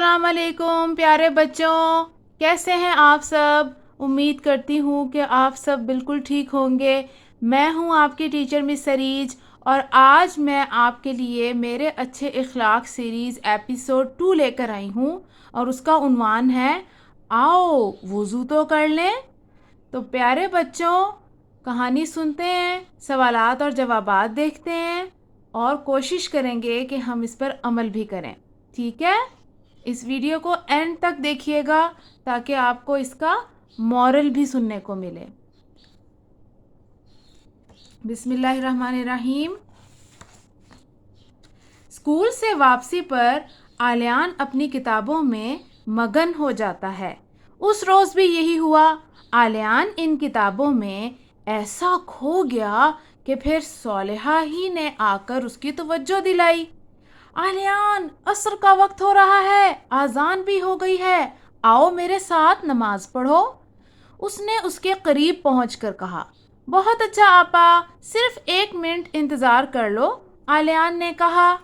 अस्सलाम वालेकुम प्यारे बच्चों, कैसे हैं आप सब। उम्मीद करती हूँ कि आप सब बिल्कुल ठीक होंगे। मैं हूँ आपकी टीचर मिस सरीज और आज मैं आपके लिए मेरे अच्छे इखलाक सीरीज़ एपिसोड 2 लेकर आई हूँ और उसका उन्वान है आओ वज़ू तो कर लें। तो प्यारे बच्चों, कहानी सुनते हैं, सवालात और जवाबात देखते हैं और कोशिश करेंगे कि हम इस पर अमल भी करें। ठीक है, इस वीडियो को एंड तक देखिएगा ताकि आपको इसका मॉरल भी सुनने को मिले। बिस्मिल्लाहिर्रहमानिर्रहीम। स्कूल से वापसी पर आलियान अपनी किताबों में मगन हो जाता है। उस रोज़ भी यही हुआ। आलियान इन किताबों में ऐसा खो गया कि फिर सोलेहा ही ने आकर उसकी तवज्जो दिलाई। आलियान, असर का वक्त हो रहा है, आज़ान भी हो गई है, आओ मेरे साथ नमाज पढ़ो। उसने उसके करीब पहुंचकर कहा। बहुत अच्छा आपा, सिर्फ 1 मिनट इंतज़ार कर लो, आलियान ने कहा।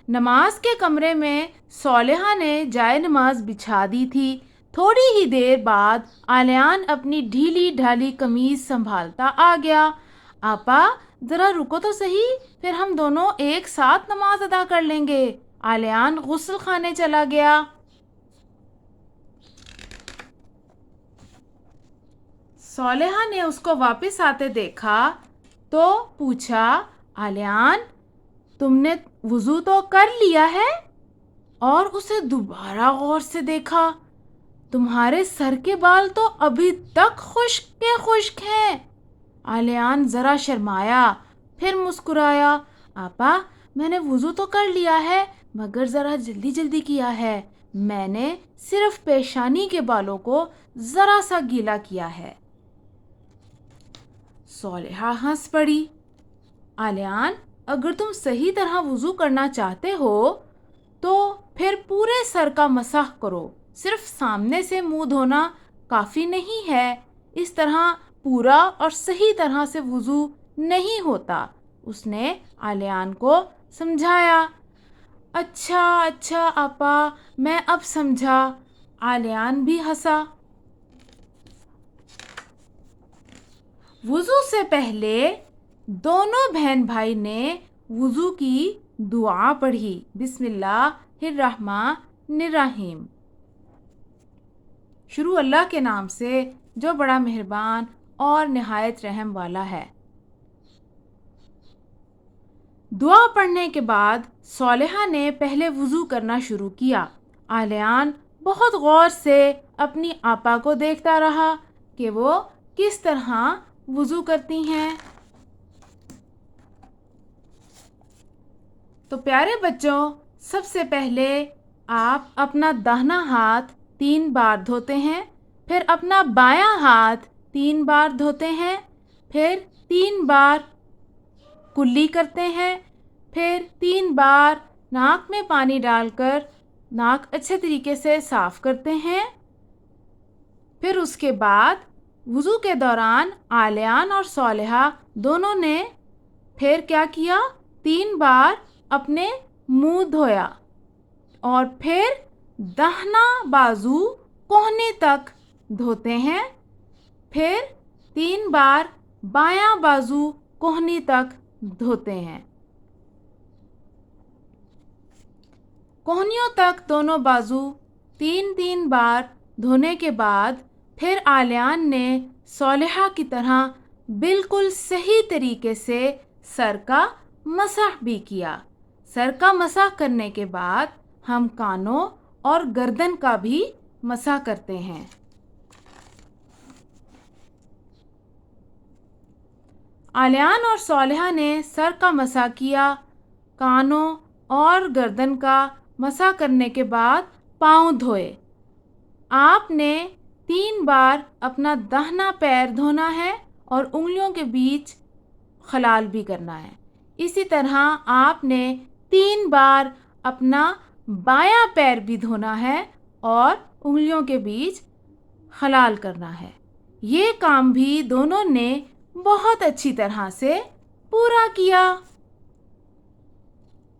नमाज के कमरे में सोलेहा ने जाए नमाज बिछा दी थी। थोड़ी ही देर बाद आलियान अपनी ढीली ढाली कमीज संभालता आ गया। आपा, ज़रा रुको तो सही, फिर हम दोनों एक साथ नमाज अदा कर लेंगे। आलियान गुस्ल खाने चला गया। सोलेहा ने उसको वापस आते देखा तो पूछा, आलियान, तुमने वुज़ू तो कर लिया है? और उसे दोबारा गौर से देखा। तुम्हारे सर के बाल तो अभी तक खुश्क के खुश्क हैं। आलियान ज़रा शर्माया, फिर मुस्कुराया। आपा, मैंने वुज़ू तो कर लिया है, मगर ज़रा जल्दी जल्दी किया है। मैंने सिर्फ पेशानी के बालों को ज़रा सा गीला किया है। सोलेहा हंस पड़ी। आलियान, अगर तुम सही तरह वुज़ू करना चाहते हो तो फिर पूरे सर का मसाह करो। सिर्फ सामने से मुंह धोना काफ़ी नहीं है। इस तरह पूरा और सही तरह से वुज़ू नहीं होता। उसने आलियान को समझाया। अच्छा अच्छा आपा, मैं अब समझा। आलियान भी हंसा। वुज़ू से पहले दोनों बहन भाई ने वुज़ू की दुआ पढ़ी। बिस्मिल्लाहिर्रहमानिर्रहीम। शुरू अल्लाह के नाम से जो बड़ा मेहरबान और निहायत रहम वाला है। दुआ पढ़ने के बाद सोलेहा ने पहले वुज़ू करना शुरू किया। आलियान बहुत गौर से अपनी आपा को देखता रहा कि वो किस तरह वुज़ू करती हैं। तो प्यारे बच्चों, सबसे पहले आप अपना दाहिना हाथ 3 बार धोते हैं, फिर अपना बायां हाथ 3 बार धोते हैं, फिर 3 बार कुल्ली करते हैं, फिर 3 बार नाक में पानी डालकर नाक अच्छे तरीके से साफ़ करते हैं। फिर उसके बाद वुज़ू के दौरान आलियान और सोलेहा दोनों ने फिर क्या किया, 3 बार अपने मुंह धोया और फिर दाहिना बाजू कोहनी तक धोते हैं, फिर 3 बार बायां बाजू कोहनी तक धोते हैं। कोहनियों तक दोनों बाजू 3-3 बार धोने के बाद फिर आलियान ने सोलेहा की तरह बिल्कुल सही तरीके से सर का मसाह भी किया। सर का मसाह करने के बाद हम कानों और गर्दन का भी मसाह करते हैं। आलियान और सोलेहा ने सर का मसाह किया। कानों और गर्दन का मसाह करने के बाद पाँव धोए। आपने 3 बार अपना दाहिना पैर धोना है और उंगलियों के बीच खलाल भी करना है। इसी तरह आपने 3 बार अपना बायां पैर भी धोना है और उंगलियों के बीच खलाल करना है। ये काम भी दोनों ने बहुत अच्छी तरह से पूरा किया।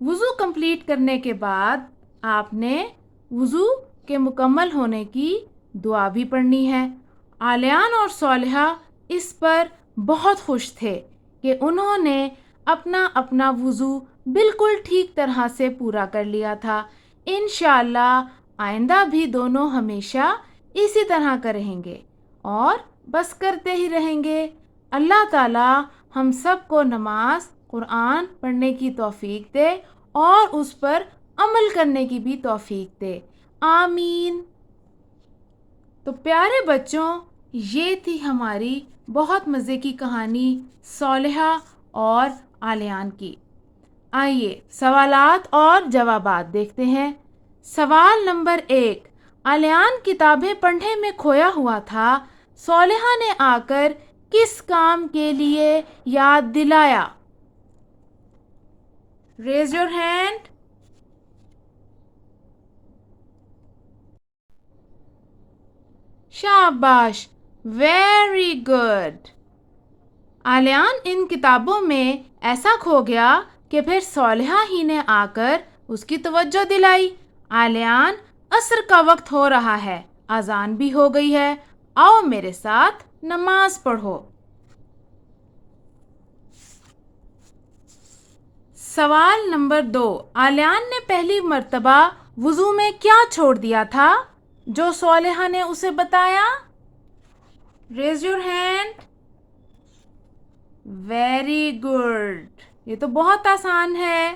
وضو کمپلیٹ کرنے کے بعد آپ نے وضو کے مکمل ہونے کی دعا بھی پڑھنی ہے۔ عالیان اور صالحہ اس پر بہت خوش تھے کہ انہوں نے اپنا اپنا وضو بالکل ٹھیک طرح سے پورا کر لیا تھا۔ انشاءاللہ آئندہ بھی دونوں ہمیشہ اسی طرح کریں گے اور بس کرتے ہی رہیں گے۔ اللہ تعالی ہم سب کو نماز قرآن پڑھنے کی توفیق دے اور اس پر عمل کرنے کی بھی توفیق دے، آمین۔ تو پیارے بچوں، یہ تھی ہماری بہت مزے کی کہانی صالحہ اور عالیان کی۔ آئیے سوالات اور جوابات دیکھتے ہیں۔ سوال نمبر 1، عالیان کتابیں پڑھنے میں کھویا ہوا تھا، صالحہ نے آ کر کس کام کے لیے یاد دلایا؟ Raise your hand. شاباش، ویری گڈ۔ عالیان ان کتابوں میں ایسا کھو گیا کہ پھر صالحہ ہی نے آ کر اس کی توجہ دلائی۔ عالیان، عصر کا وقت ہو رہا ہے، اذان بھی ہو گئی ہے، آؤ میرے ساتھ نماز پڑھو۔ سوال نمبر 2، عالیان نے پہلی مرتبہ وضو میں کیا چھوڑ دیا تھا جو صالحہ نے اسے بتایا؟ Raise your hand. Very good, یہ تو بہت آسان ہے۔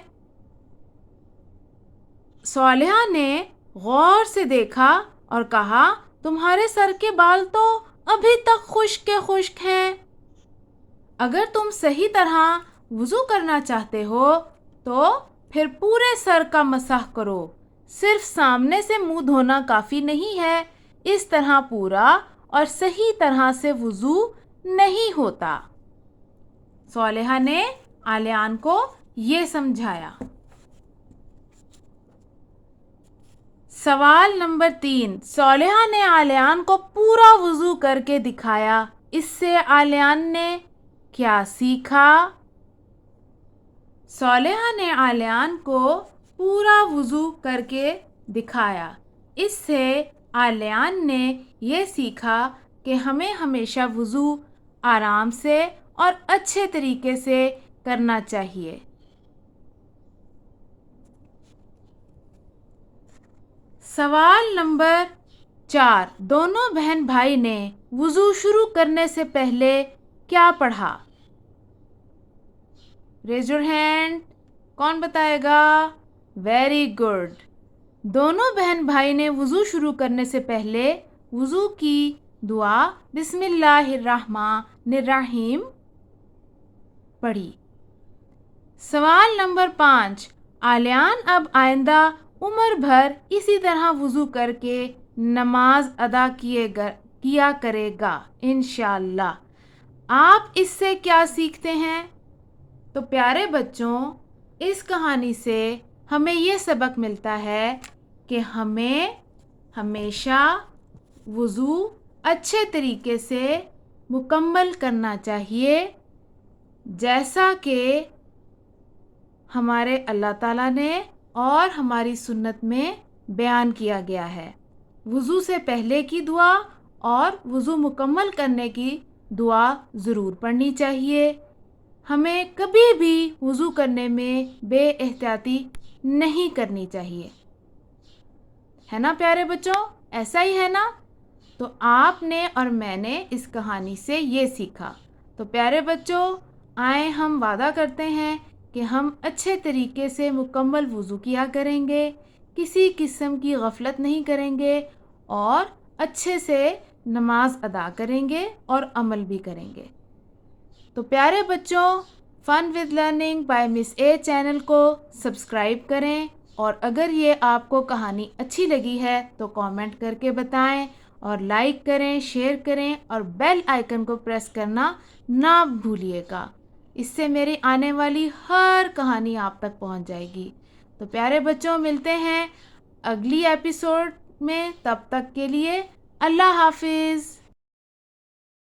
صالحہ نے غور سے دیکھا اور کہا، تمہارے سر کے بال تو ابھی تک خشک کے خشک ہیں۔ اگر تم صحیح طرح وضو کرنا چاہتے ہو تو پھر پورے سر کا مسح کرو، صرف سامنے سے منہ دھونا کافی نہیں ہے، اس طرح پورا اور صحیح طرح سے وضو نہیں ہوتا۔ صالحہ نے عالیان کو یہ سمجھایا۔ سوال نمبر 3، صالحہ نے عالیان کو پورا وضو کر کے دکھایا، اس سے عالیان نے کیا سیکھا؟ صالحہ نے عالیان کو پورا وضو کر کے دکھایا، اس سے عالیان نے یہ سیکھا کہ ہمیں ہمیشہ وضو آرام سے اور اچھے طریقے سے کرنا چاہیے۔ سوال نمبر 4، دونوں بہن بھائی نے وضو شروع کرنے سے پہلے کیا پڑھا؟ ریز یور ہینڈ، کون بتائے گا؟ ویری گڈ، دونوں بہن بھائی نے وضو شروع کرنے سے پہلے وضو کی دعا بسم اللہ الرحمن الرحیم پڑھی۔ سوال نمبر 5، عالیان اب آئندہ عمر بھر اسی طرح وضو کر کے نماز ادا کیا کرے گا انشاءاللہ۔ آپ اس سے کیا سیکھتے ہیں؟ تو پیارے بچوں، اس کہانی سے ہمیں یہ سبق ملتا ہے کہ ہمیں ہمیشہ وضو اچھے طریقے سے مکمل کرنا چاہیے، جیسا کہ ہمارے اللہ تعالیٰ نے اور ہماری سنت میں بیان کیا گیا ہے۔ وضو سے پہلے کی دعا اور وضو مکمل کرنے کی دعا ضرور پڑھنی چاہیے۔ ہمیں کبھی بھی وضو کرنے میں بے احتیاطی نہیں کرنی چاہیے، ہے نا پیارے بچوں؟ ایسا ہی ہے نا؟ تو آپ نے اور میں نے اس کہانی سے یہ سیکھا۔ تو پیارے بچوں، آئیں ہم وعدہ کرتے ہیں کہ ہم اچھے طریقے سے مکمل وضو کیا کریں گے، کسی قسم کی غفلت نہیں کریں گے اور اچھے سے نماز ادا کریں گے اور عمل بھی کریں گے۔ تو پیارے بچوں، fun with learning by Miss A channel کو سبسکرائب کریں، اور اگر یہ آپ کو کہانی اچھی لگی ہے تو کامنٹ کر کے بتائیں، اور لائک کریں، شیئر کریں اور بیل آئیکن کو پریس کرنا نہ بھولیے گا۔ اس سے میری آنے والی ہر کہانی آپ تک پہنچ جائے گی۔ تو پیارے بچوں، ملتے ہیں اگلی ایپیسوڈ میں، تب تک کے لیے اللہ حافظ۔